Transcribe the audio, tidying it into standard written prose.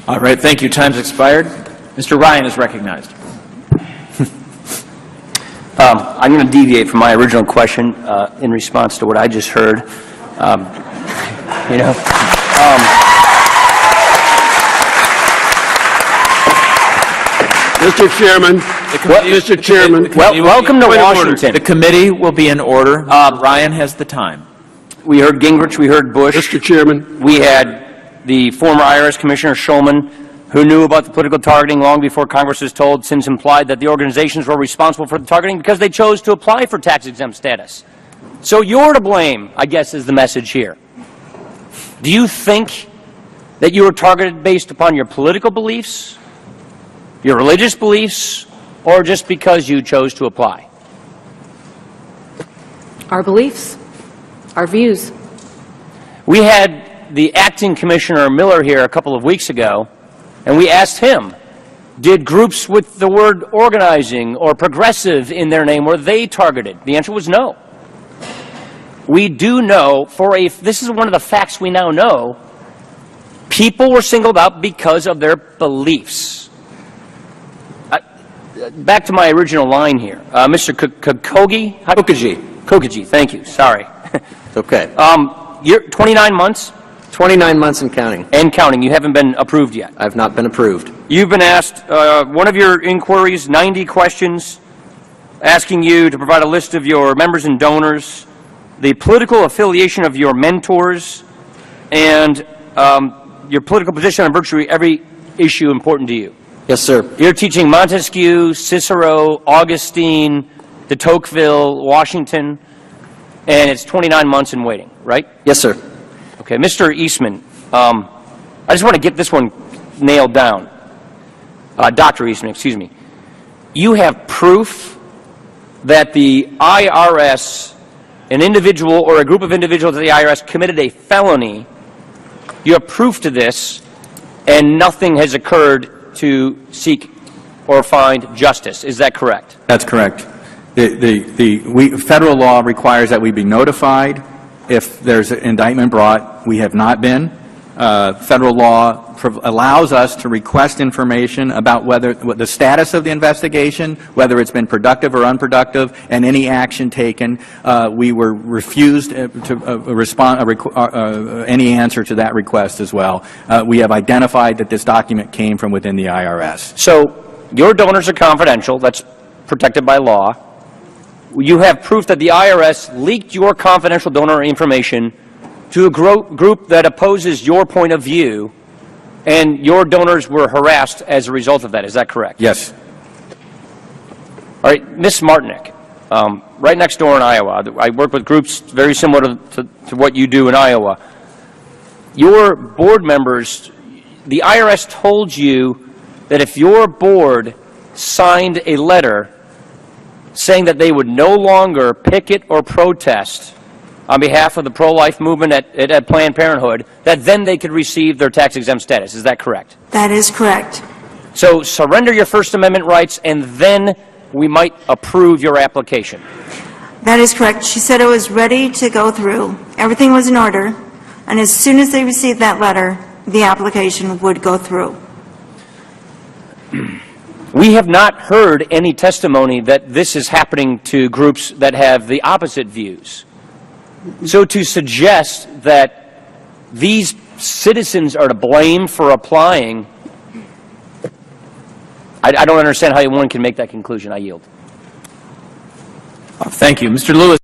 All right, thank you. Time's expired. Mr. Ryan is recognized. I'm going to deviate from my original question in response to what I just heard. Mr. Chairman, Mr. Chairman. Welcome to Washington. The committee will be in order. Ryan has the time. We heard Gingrich, we heard Bush. Mr. Chairman. We had the former IRS Commissioner Shulman, who knew about the political targeting long before Congress was told, since implied that the organizations were responsible for the targeting because they chose to apply for tax-exempt status. So you're to blame, I guess, is the message here. Do you think that you were targeted based upon your political beliefs, your religious beliefs, or just because you chose to apply? Our beliefs, our views. We had the acting Commissioner Miller here a couple of weeks ago, and we asked him, did groups with the word organizing or progressive in their name, were they targeted? The answer was no. We do know, this is one of the facts we now know, people were singled out because of their beliefs. Back to my original line here. Mr. Kokagi, thank you, sorry. It's okay. You're 29 months? 29 months and counting. And counting. You haven't been approved yet. I've not been approved. You've been asked, one of your inquiries, 90 questions, asking you to provide a list of your members and donors, the political affiliation of your mentors, and your political position on virtually every issue important to you. Yes, sir. You're teaching Montesquieu, Cicero, Augustine, de Tocqueville, Washington, and it's 29 months in waiting, right? Yes, sir. Okay, Mr. Eastman, I just want to get this one nailed down. Dr. Eastman, excuse me. You have proof that the IRS, an individual or a group of individuals at the IRS committed a felony. You have proof to this, and nothing has occurred to seek or find justice. Is that correct? That's correct. Federal law requires that we be notified if there's an indictment brought. We have not been. Federal law allows us to request information about what the status of the investigation, whether it's been productive or unproductive, and any action taken. We were refused to respond any answer to that request as well. We have identified that this document came from within the IRS. So your donors are confidential. That's protected by law. You have proof that the IRS leaked your confidential donor information to a group that opposes your point of view, and your donors were harassed as a result of that. Is that correct? Yes. All right, Ms. Martinick, right next door in Iowa. I work with groups very similar to what you do in Iowa. Your board members, the IRS told you that if your board signed a letter saying that they would no longer picket or protest on behalf of the pro-life movement at Planned Parenthood, that then they could receive their tax-exempt status. Is that correct? That is correct. So surrender your First Amendment rights, and then we might approve your application. That is correct. She said it was ready to go through. Everything was in order, and as soon as they received that letter, the application would go through. We have not heard any testimony that this is happening to groups that have the opposite views. So to suggest that these citizens are to blame for applying, I don't understand how one can make that conclusion. I yield. Thank you. Mr. Lewis.